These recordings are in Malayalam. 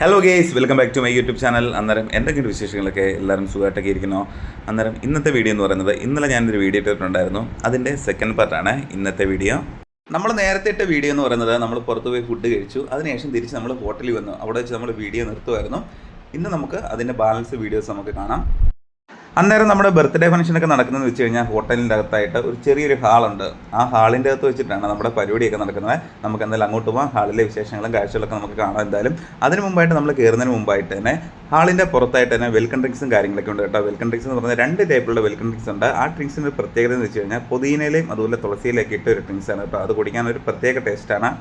Hello guys, welcome back to my YouTube channel. അന്നേരം എന്തെങ്കിലും വിശേഷങ്ങളൊക്കെ എല്ലാവരും സുഖമായിട്ടൊക്കെ ഇരിക്കുന്നോ? അന്നേരം ഇന്നത്തെ വീഡിയോ എന്ന് പറയുന്നത്, ഇന്നലെ ഞാനൊരു വീഡിയോ ഇട്ടിട്ടുണ്ടായിരുന്നു. അതിൻ്റെ സെക്കൻഡ് പാർട്ടാണ് ഇന്നത്തെ വീഡിയോ. നമ്മൾ നേരത്തെ ഇട്ട വീഡിയോ എന്ന് പറയുന്നത്, നമ്മൾ പുറത്ത് പോയി ഫുഡ് കഴിച്ചു, അതിനുശേഷം തിരിച്ച് നമ്മൾ ഹോട്ടലിൽ വന്നു. അവിടെ വെച്ച് നമ്മൾ വീഡിയോ നിർത്തുമായിരുന്നു. ഇന്ന് നമുക്ക് അതിൻ്റെ ബാലൻസ് വീഡിയോസ് നമുക്ക് കാണാം. അന്നേരം നമ്മുടെ ബർത്ത്ഡേ ഫംഗ്ഷനൊക്കെ നടക്കുന്നതെന്ന് വെച്ച് കഴിഞ്ഞാൽ ഹോട്ടലിൻ്റെ അകത്തായിട്ട് ഒരു ചെറിയൊരു ഹാളുണ്ട്. ആ ഹാളിൻ്റെ അകത്ത് വെച്ചിട്ടാണ് നമ്മുടെ പരിപാടിയൊക്കെ നടക്കുന്നത്. നമുക്ക് എന്തായാലും അങ്ങോട്ട് പോകാം, ഹാളിലെ വിശേഷങ്ങളും കാഴ്ചകളൊക്കെ നമുക്ക് കാണാം. എന്തായാലും അതിന് മുമ്പായിട്ട് നമ്മൾ കയറുന്നതിന് മുമ്പായിട്ട് തന്നെ ഹാളിൻ്റെ പുറത്തായിട്ട് തന്നെ വെൽക്കം ഡ്രിങ്ക്സും കാര്യങ്ങളൊക്കെ ഉണ്ട് കേട്ടോ. വെൽക്കം ഡ്രിങ്ക്സ് എന്ന് പറഞ്ഞാൽ 2 ടൈപ്പിലുള്ള വെൽക്കം ഡ്രിങ്ക്സ് ഉണ്ട്. ആ ഡ്രിങ്ക്സിൻ്റെ പ്രത്യേകത എന്ന് വെച്ച് കഴിഞ്ഞാൽ പുതിനയിലയും അതുപോലെ തുളസിയിലേക്ക് ഇട്ട ഒരു ഡ്രിങ്ക്സാണ് കേട്ടോ. അത് കുടിക്കാൻ ഒരു പ്രത്യേക ടേസ്റ്റാണ്.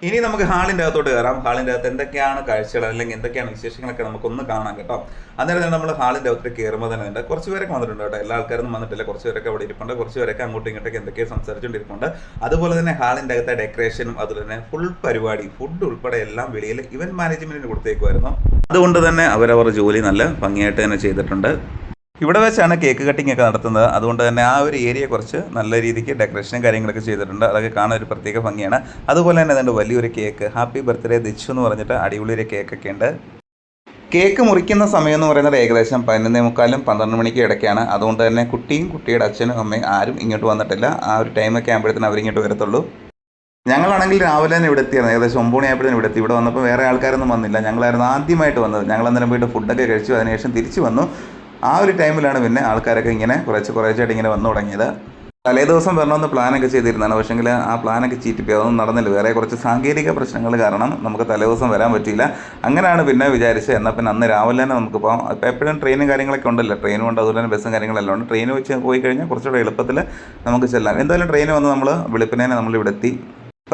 ഇനി നമുക്ക് ഹാളിൻ്റെ അകത്തോട്ട് കയറാം. ഹാളിൻ്റെ അകത്ത് എന്തൊക്കെയാണ് കാഴ്ചകൾ അല്ലെങ്കിൽ എന്തൊക്കെയാണ് വിശേഷങ്ങളൊക്കെ നമുക്കൊന്ന് കാണാം കേട്ടോ. അന്നേരം തന്നെ നമ്മൾ ഹാളിൻ്റെ അകത്തോട്ട് കയറുമ്പോൾ തന്നെ ഉണ്ട് കുറച്ച് പേരൊക്കെ വന്നിട്ടുണ്ട് കേട്ടോ. എല്ലാ ആൾക്കാരൊന്നും വന്നിട്ടില്ല, കുറച്ച് പേരൊക്കെ അവിടെ ഇരിപ്പുണ്ട്, കുറച്ച് പേരൊക്കെ അങ്ങോട്ടും ഇങ്ങോട്ടൊക്കെ എന്തൊക്കെയോ സംസാരിച്ചുകൊണ്ടിരിപ്പുണ്ട്. അതുപോലെ തന്നെ ഹാളിൻ്റെ അകത്തെ ഡെക്കറേഷനും അതുപോലെ തന്നെ ഫുൾ പരിപാടി, ഫുഡ് ഉൾപ്പെടെ എല്ലാം വെളിയിൽ ഇവന്റ് മാനേജ്മെന്റിന് കൊടുത്തേക്കുമായിരുന്നു. അതുകൊണ്ട് തന്നെ അവരവരുടെ ജോലി നല്ല ഭംഗിയായിട്ട് തന്നെ ചെയ്തിട്ടുണ്ട്. ഇവിടെ വെച്ചാണ് കേക്ക് കട്ടിംഗ് ഒക്കെ നടത്തുന്നത്. അതുകൊണ്ട് തന്നെ ആ ഒരു ഏരിയ കുറച്ച് നല്ല രീതിക്ക് ഡെക്കറേഷനും കാര്യങ്ങളൊക്കെ ചെയ്തിട്ടുണ്ട്. അതൊക്കെ കാണാൻ ഒരു പ്രത്യേക ഭംഗിയാണ്. അതുപോലെ തന്നെ അതുകൊണ്ട് വലിയൊരു കേക്ക്, ഹാപ്പി ബർത്ത്ഡേ ദിച്ചു എന്ന് പറഞ്ഞിട്ട് അടിപൊളി ഒരു കേക്കൊക്കെ ഉണ്ട്. കേക്ക് മുറിക്കുന്ന സമയം എന്ന് പറയുന്നത് ഏകദേശം 11:45 12 മണിക്ക് ഇടയ്ക്കാണ്. അതുകൊണ്ട് തന്നെ കുട്ടിയും കുട്ടിയുടെ അച്ഛനും അമ്മയും ആരും ഇങ്ങോട്ട് വന്നിട്ടില്ല. ആ ഒരു ടൈമൊക്കെ ആകുമ്പോഴത്തേനും അവരിങ്ങോട്ട് വരത്തുള്ളൂ. ഞങ്ങളാണെങ്കിൽ രാവിലെ തന്നെ ഇവിടെ എത്തിയായിരുന്നു. ഏകദേശം 9 മണിയായപ്പോഴത്തേനും ഇവിടെ എത്തി. ഇവിടെ വന്നപ്പോൾ വേറെ ആൾക്കാരൊന്നും വന്നില്ല. ഞങ്ങളായിരുന്നു ആദ്യമായിട്ട് വന്നത്. ഞങ്ങൾ അന്നേരം പോയിട്ട് ഫുഡൊക്കെ കഴിച്ചു, അതിനുശേഷം തിരിച്ചു വന്നു. ആ ഒരു ടൈമിലാണ് പിന്നെ ആൾക്കാരൊക്കെ ഇങ്ങനെ കുറേശ്ശായിട്ട് ഇങ്ങനെ വന്നു തുടങ്ങിയത്. തലേ ദിവസം വരണമെന്ന് പ്ലാനൊക്കെ ചെയ്തിരുന്നതാണ്. പക്ഷേങ്കിൽ ആ പ്ലാനൊക്കെ ചീറ്റിപ്പോയി, അതൊന്നും നടന്നില്ല. വേറെ കുറച്ച് സാങ്കേതിക പ്രശ്നങ്ങൾ കാരണം നമുക്ക് തലേ ദിവസം വരാൻ പറ്റിയില്ല. അങ്ങനെയാണ് പിന്നെ വിചാരിച്ചത് എന്നാൽ പിന്നെ അന്ന് രാവിലെ തന്നെ നമുക്ക് പോകാം. ഇപ്പോൾ എപ്പോഴും ട്രെയിനും കാര്യങ്ങളൊക്കെ ഉണ്ടല്ലോ, ട്രെയിനും ഉണ്ട്, അതുപോലെ തന്നെ ബസ്സും കാര്യങ്ങളെല്ലാം ഉണ്ട്. ട്രെയിൻ വെച്ച് പോയി കഴിഞ്ഞാൽ കുറച്ചുകൂടെ എളുപ്പത്തിൽ നമുക്ക് ചെല്ലാം. എന്തായാലും ട്രെയിൻ വന്ന് നമ്മൾ വെളുപ്പിനെ നമ്മളിവിടെ എത്തി.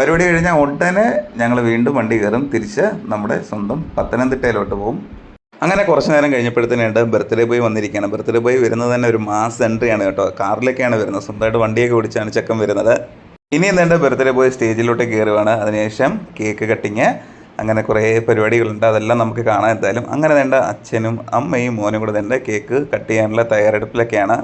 പരിപാടി കഴിഞ്ഞാൽ ഉടനെ ഞങ്ങൾ വീണ്ടും വണ്ടി കയറും, തിരിച്ച് നമ്മുടെ സ്വന്തം പത്തനംതിട്ടയിലോട്ട് പോകും. അങ്ങനെ കുറച്ച് നേരം കഴിഞ്ഞപ്പോഴത്തേനുണ്ട് ബർത്ത്ഡേ ബോയ് വന്നിരിക്കുകയാണ്. ബർത്ത്ഡേ ബോയ് വരുന്നത് തന്നെ ഒരു മാസ് എൻട്രിയാണ് കേട്ടോ. കാറിലേക്കാണ് വരുന്നത്, സ്വന്തമായിട്ട് വണ്ടിയൊക്കെ ഓടിച്ചാണ് ചെക്കൻ വരുന്നത്. ഇനി എന്തുണ്ട്, ബർത്ത്ഡേ ബോയ് സ്റ്റേജിലോട്ട് കയറുവാണ്. അതിനുശേഷം കേക്ക് കട്ടിങ്, അങ്ങനെ കുറേ പരിപാടികളുണ്ട്, അതെല്ലാം നമുക്ക് കാണാൻ. എന്തായാലും അങ്ങനെ വേണ്ട അച്ഛനും അമ്മയും മോനും കൂടെ തന്നെ കേക്ക് കട്ട് ചെയ്യാനുള്ള തയ്യാറെടുപ്പിലൊക്കെയാണ്.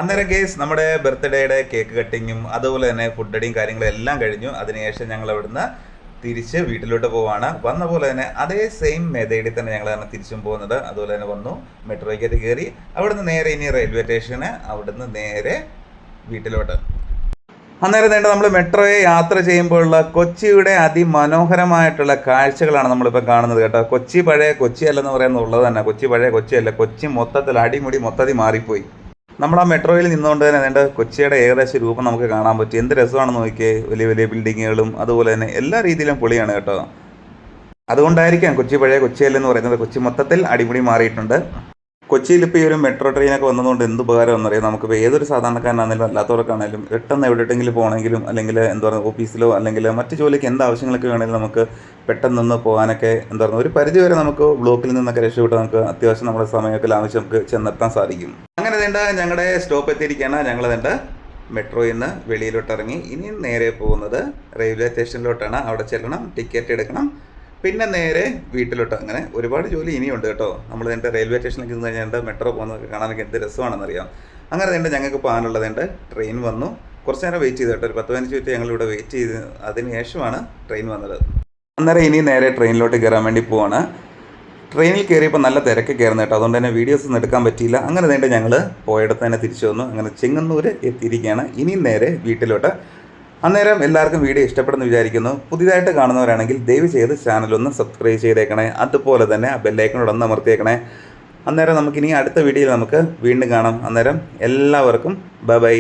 അന്നേരം കേസ് നമ്മുടെ ബർത്ത്ഡേയുടെ കേക്ക് കട്ടിങ്ങും അതുപോലെ തന്നെ ഫുഡ് അടിയും കാര്യങ്ങളും എല്ലാം കഴിഞ്ഞു. അതിനുശേഷം ഞങ്ങൾ അവിടുന്ന് തിരിച്ച് വീട്ടിലോട്ട് പോവാണ്. വന്ന പോലെ തന്നെ അതേ സെയിം മെതേഡിൽ തന്നെ ഞങ്ങൾ തിരിച്ചും പോകുന്നത്. അതുപോലെ തന്നെ വന്നു മെട്രോയ്ക്കകത്ത് കയറി അവിടുന്ന് നേരെ ഇനി റെയിൽവേ സ്റ്റേഷന്, അവിടുന്ന് നേരെ വീട്ടിലോട്ട്. അന്നേരം വേണ്ട നമ്മൾ മെട്രോയെ യാത്ര ചെയ്യുമ്പോഴുള്ള കൊച്ചിയുടെ അതിമനോഹരമായിട്ടുള്ള കാഴ്ചകളാണ് നമ്മളിപ്പോൾ കാണുന്നത് കേട്ടോ. കൊച്ചി പഴയ കൊച്ചിയല്ലെന്ന് പറയുന്നുള്ളത് തന്നെ. കൊച്ചി പഴയ കൊച്ചിയല്ല, കൊച്ചി മൊത്തത്തിൽ അടിമുടി മൊത്തത്തിൽ മാറിപ്പോയി. നമ്മൾ ആ മെട്രോയിൽ നിന്നുകൊണ്ട് തന്നെ വേണ്ട കൊച്ചിയുടെ ഏകദേശ രൂപം നമുക്ക് കാണാൻ പറ്റും. എന്ത് രസമാണെന്ന് നോക്കിയേ, വലിയ വലിയ ബിൽഡിങ്ങുകളും അതുപോലെ തന്നെ എല്ലാ രീതിയിലും പൊളിയാണ് കേട്ടോ. അതുകൊണ്ടായിരിക്കാം കൊച്ചി പഴയ കൊച്ചിയല്ലെന്ന് പറയുന്നത്. കൊച്ചി മൊത്തത്തിൽ അടിമുടി മാറിയിട്ടുണ്ട്. കൊച്ചിയിൽ ഇപ്പോൾ ഈ ഒരു മെട്രോ ട്രെയിനൊക്കെ വന്നതുകൊണ്ട് എന്ത് ഉപകാരം എന്നറിയാം. നമുക്കിപ്പോൾ ഏതൊരു സാധാരണക്കാരനാണെങ്കിലും അല്ലാത്തവർക്കാണെങ്കിലും പെട്ടെന്ന് എവിടെയെങ്കിലും പോകണമെങ്കിലും അല്ലെങ്കിൽ എന്താ പറയുക ഓഫീസിലോ അല്ലെങ്കിൽ മറ്റ് ജോലിക്ക് എന്ത് ആവശ്യങ്ങളൊക്കെ വേണമെങ്കിലും നമുക്ക് പെട്ടെന്നൊന്ന് പോകാനൊക്കെ എന്താ പറയുക ഒരു പരിധി വരെ നമുക്ക് ബ്ലോക്കിൽ നിന്നൊക്കെ രക്ഷപ്പെട്ട് നമുക്ക് അത്യാവശ്യം നമ്മുടെ സമയമൊക്കെ ലാഭിച്ച് നമുക്ക് ചെന്നെത്താൻ സാധിക്കും. അങ്ങനെ വേണ്ട ഞങ്ങളുടെ സ്റ്റോപ്പ് എത്തിയിരിക്കുകയാണ്. ഞങ്ങൾ വേണ്ട മെട്രോയിൽ നിന്ന് വെളിയിലോട്ട് ഇറങ്ങി ഇനി നേരെ പോകുന്നത് റെയിൽവേ സ്റ്റേഷനിലോട്ടാണ്. അവിടെ ചെല്ലണം, ടിക്കറ്റ് എടുക്കണം. പിന്നെ നേരെ വീട്ടിലോട്ട്. അങ്ങനെ ഒരുപാട് ജോലി ഇനിയുണ്ട് കേട്ടോ. നമ്മൾ എൻ്റെ റെയിൽവേ സ്റ്റേഷനിലേക്ക് നിന്ന് കഴിഞ്ഞാൽ മെട്രോ പോകുന്നതൊക്കെ കാണാനൊക്കെ എന്ത് രസമാണെന്നറിയാം. അങ്ങനെ തന്നെ ഞങ്ങൾക്ക് പോകാനുള്ളത് ട്രെയിൻ വന്നു. കുറച്ച് നേരം വെയിറ്റ് ചെയ്തു കേട്ടോ. ഒരു 10-15 മിനിറ്റ് ഞങ്ങളിവിടെ വെയിറ്റ് ചെയ്ത് അതിന് ശേഷമാണ് ട്രെയിൻ വന്നത്. അന്നേരം ഇനി നേരെ ട്രെയിനിലോട്ട് കയറാൻ വേണ്ടി പോവാണ്. ട്രെയിനിൽ കയറിയപ്പോൾ നല്ല തിരക്ക് കയറുന്ന കേട്ടോ. അതുകൊണ്ട് തന്നെ വീഡിയോസ് ഒന്നും എടുക്കാൻ പറ്റിയില്ല. അങ്ങനെ തന്നെ ഞങ്ങൾ പോയിടത്ത് തന്നെ തിരിച്ചു വന്നു. അങ്ങനെ ചെങ്ങന്നൂർ എത്തിയിരിക്കുകയാണ്. ഇനിയും നേരെ വീട്ടിലോട്ട്. അന്നേരം എല്ലാവർക്കും വീഡിയോ ഇഷ്ടപ്പെടുന്നു വിചാരിക്കുന്നു. പുതിയതായിട്ട് കാണുന്നവരാണെങ്കിൽ ദയവ് ചെയ്ത് ചാനലൊന്ന് സബ്സ്ക്രൈബ് ചെയ്തേക്കണേ. അതുപോലെ തന്നെ ആ ബെല്ലൈക്കനോടൊന്ന് അമർത്തിയേക്കണേ. അന്നേരം നമുക്കിനി അടുത്ത വീഡിയോയിൽ നമുക്ക് വീണ്ടും കാണാം. അന്നേരം എല്ലാവർക്കും ബൈ.